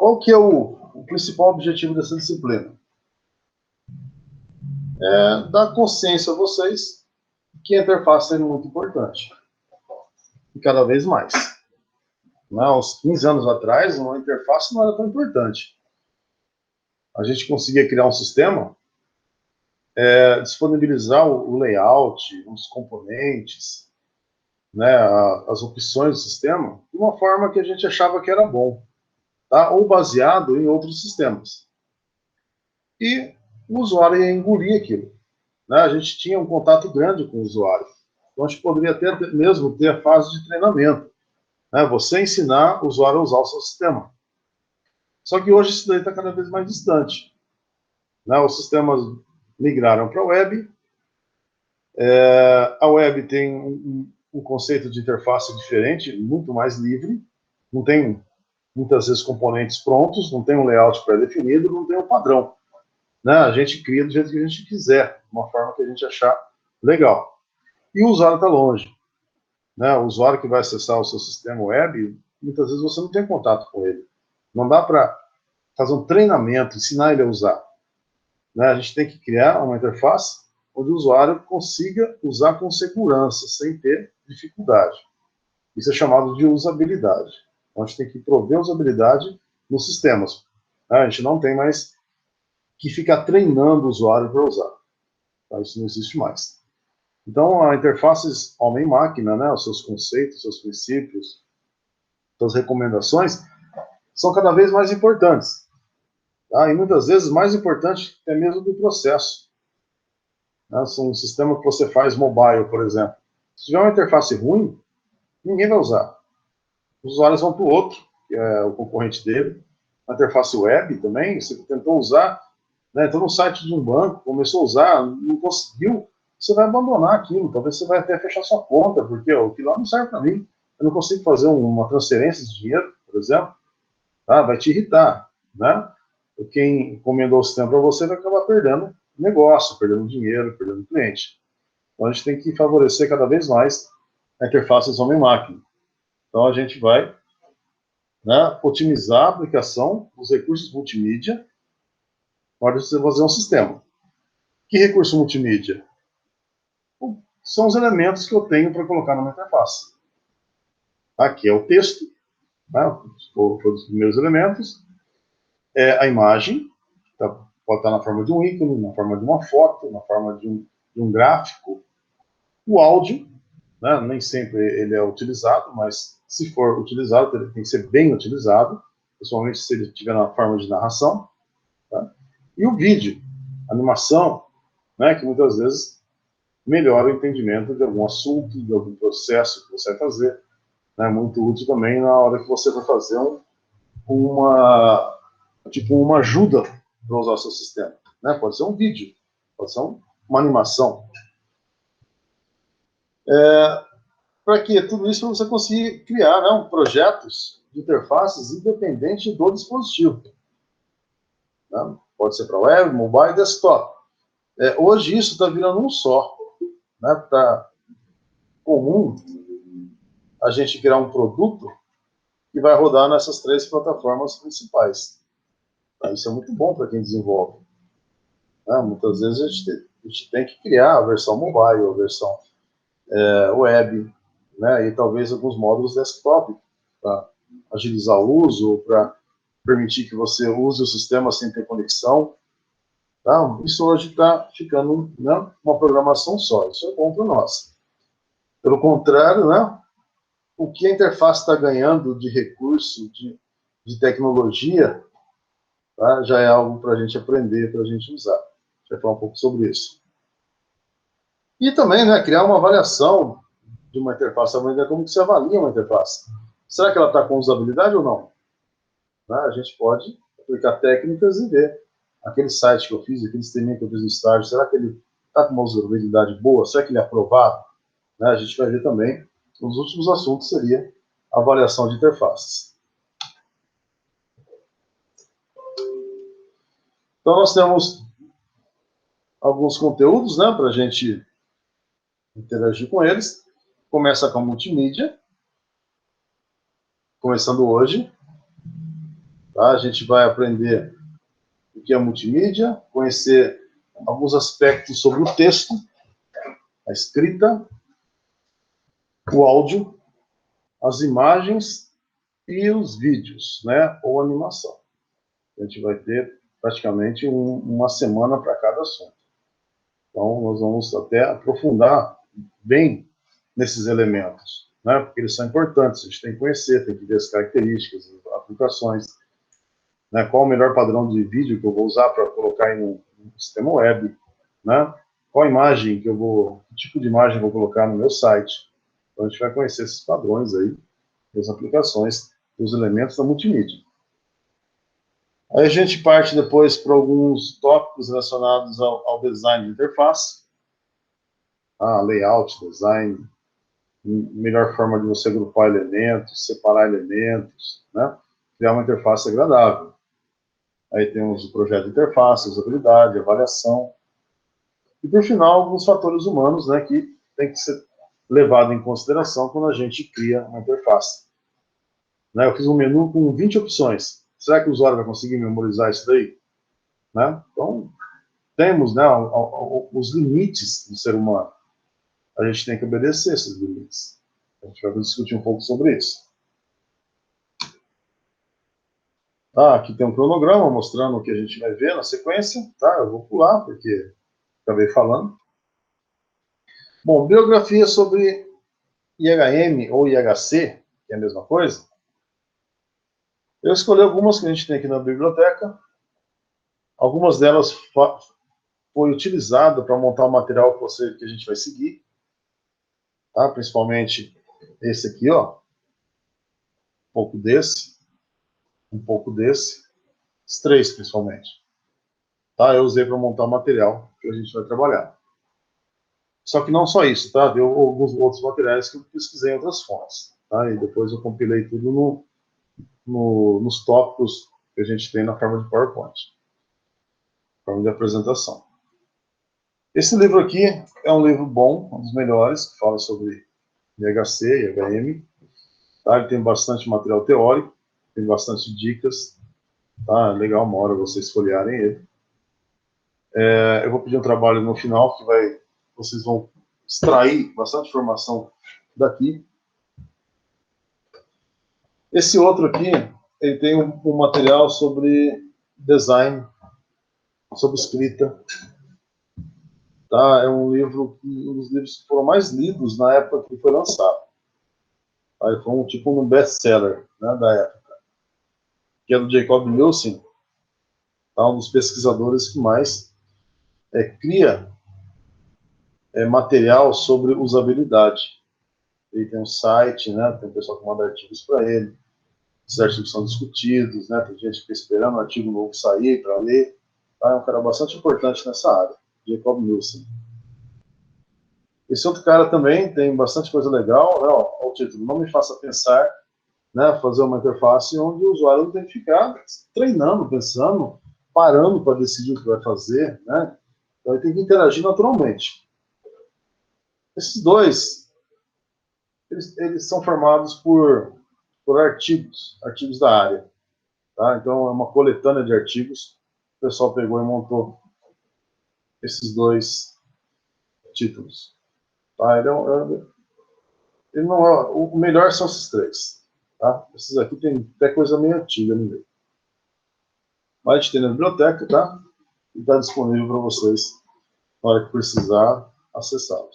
Qual que é o principal objetivo dessa disciplina? É dar consciência a vocês que a interface é muito importante. E cada vez mais. Há uns 15 anos atrás, uma interface não era tão importante. A gente conseguia criar um sistema, disponibilizar o layout, os componentes, né, as opções do sistema, de uma forma que a gente achava que era bom, tá? Ou baseado em outros sistemas. E o usuário ia engolir aquilo. Né? A gente tinha um contato grande com o usuário. Então, a gente poderia até mesmo ter a fase de treinamento. Né? Você ensinar o usuário a usar o seu sistema. Só que hoje isso daí está cada vez mais distante. Né? Os sistemas migraram para a web. A web tem um conceito de interface diferente, muito mais livre. Não tem, muitas vezes, componentes prontos, não tem um layout pré-definido, não tem um padrão. Né? A gente cria do jeito que a gente quiser, de uma forma que a gente achar legal. E o usuário está longe. Né? O usuário que vai acessar o seu sistema web, muitas vezes você não tem contato com ele. Não dá para fazer um treinamento, ensinar ele a usar. Né? A gente tem que criar uma interface onde o usuário consiga usar com segurança, sem ter dificuldade. Isso é chamado de usabilidade. Então, a gente tem que prover usabilidade nos sistemas. Né? A gente não tem mais que ficar treinando o usuário para usar. Tá? Isso não existe mais. Então, a interface homem-máquina, né, os seus conceitos, seus princípios, suas recomendações, são cada vez mais importantes. Tá? E muitas vezes mais importante até mesmo do processo. Né? São um sistema que você faz mobile, por exemplo. Se tiver uma interface ruim, ninguém vai usar. Os usuários vão para o outro, que é o concorrente dele. A interface web também, você tentou usar, né, entrou no site de um banco, começou a usar, não conseguiu, você vai abandonar aquilo. Talvez você vai até fechar sua conta, porque aquilo lá não serve para mim. Eu não consigo fazer uma transferência de dinheiro, por exemplo. Tá? Vai te irritar. Né? Quem encomendou o sistema para você vai acabar perdendo negócio, perdendo dinheiro, perdendo cliente. Então, a gente tem que favorecer cada vez mais a interface homem-máquina. Então, a gente vai, né, otimizar a aplicação dos recursos multimídia para você fazer um sistema. Que recurso multimídia? São os elementos que eu tenho para colocar na minha interface. Aqui é o texto, né, os primeiros elementos, a imagem, pode estar na forma de um ícone, na forma de uma foto, na forma de um gráfico, o áudio, né, nem sempre ele é utilizado, mas se for utilizado, ele tem que ser bem utilizado, principalmente se ele estiver na forma de narração, tá? E o vídeo, animação, né, que muitas vezes melhora o entendimento de algum assunto, de algum processo que você vai fazer. É, né, muito útil também na hora que você vai fazer uma ajuda para usar o seu sistema. Né? Pode ser um vídeo, pode ser uma animação. Para quê? Tudo isso para você conseguir criar, né, projetos de interfaces independentes do dispositivo. Né? Pode ser para web, mobile e desktop. Hoje isso está virando um só. Está comum a gente criar um produto que vai rodar nessas 3 plataformas principais. Isso é muito bom para quem desenvolve. Muitas vezes a gente tem que criar a versão mobile, a versão web, né, e talvez alguns módulos desktop para agilizar o uso, para permitir que você use o sistema sem ter conexão. Tá? Isso hoje está ficando, né, uma programação só. Isso é bom para nós. Pelo contrário, né, o que a interface está ganhando de recurso, de tecnologia, tá, já é algo para a gente aprender, para a gente usar. A gente vai falar um pouco sobre isso. E também, né, criar uma avaliação de uma interface, como que você avalia uma interface. Será que ela está com usabilidade ou não? Né? A gente pode aplicar técnicas e ver. Aquele site que eu fiz, aquele streaming que eu fiz no estágio, será que ele está com uma usabilidade boa? Será que ele é aprovado? Né? A gente vai ver também. Um dos últimos assuntos seria a avaliação de interfaces. Então, nós temos alguns conteúdos, né, para a gente interagir com eles. Começa com a multimídia, começando hoje. Tá? A gente vai aprender o que é multimídia, conhecer alguns aspectos sobre o texto, a escrita, o áudio, as imagens e os vídeos, né, ou animação. A gente vai ter praticamente uma semana para cada assunto. Então, nós vamos até aprofundar bem nesses elementos, né, porque eles são importantes, a gente tem que conhecer, tem que ver as características, as aplicações, né, qual o melhor padrão de vídeo que eu vou usar para colocar em um sistema web, né, qual imagem que que tipo de imagem eu vou colocar no meu site. Então, a gente vai conhecer esses padrões aí, as aplicações, os elementos da multimídia. Aí a gente parte depois para alguns tópicos relacionados ao design de interface, layout, design, melhor forma de você agrupar elementos, separar elementos, né? Criar uma interface agradável. Aí temos o projeto de interface, usabilidade, avaliação. E, por final, alguns fatores humanos, né, que tem que ser levado em consideração quando a gente cria uma interface. Né, eu fiz um menu com 20 opções. Será que o usuário vai conseguir memorizar isso daí? Né? Então, temos, né, os limites do ser humano. A gente tem que obedecer esses limites. A gente vai discutir um pouco sobre isso. Aqui tem um cronograma mostrando o que a gente vai ver na sequência. Tá? Eu vou pular, porque acabei falando. Bom, biografia sobre IHM ou IHC, que é a mesma coisa. Eu escolhi algumas que a gente tem aqui na biblioteca. Algumas delas foi utilizada para montar o material que a gente vai seguir. Tá? Principalmente esse aqui, ó. Um pouco desse. Os três, principalmente. Tá? Eu usei para montar o material que a gente vai trabalhar. Só que não só isso, tá? Deu alguns outros materiais que eu pesquisei em outras fontes. Tá? E depois eu compilei tudo nos tópicos que a gente tem na forma de PowerPoint. Forma de apresentação. Esse livro aqui é um livro bom, um dos melhores, que fala sobre IHC, IHM. Tá? Ele tem bastante material teórico, tem bastante dicas. Tá? Legal, uma hora vocês folhearem ele. Eu vou pedir um trabalho no final, vocês vão extrair bastante informação daqui. Esse outro aqui, ele tem um material sobre design, sobre escrita. Tá? É um dos livros que foram mais lidos na época que foi lançado. Aí foi um best-seller, né, da época. Que é do Jacob Nielsen, tá? Um dos pesquisadores que mais cria material sobre usabilidade. Ele tem um site, né, tem um pessoal que manda artigos para ele, os artigos são discutidos, né, tem gente que está esperando um artigo novo sair para ler. Tá? É um cara bastante importante nessa área, Jacob Nielsen. Esse outro cara também tem bastante coisa legal, né, ó, o título, Não Me Faça Pensar, né, fazer uma interface onde o usuário não tem que ficar treinando, pensando, parando para decidir o que vai fazer, né? Então ele tem que interagir naturalmente. Esses dois, eles são formados por artigos da área. Tá? Então é uma coletânea de artigos. O pessoal pegou e montou esses dois títulos. Tá? Ele não é, o melhor são esses três. Tá? Esses aqui tem até coisa meio antiga no meio. Mas a gente tem na biblioteca, tá? E está disponível para vocês, na hora que precisar, acessá-los.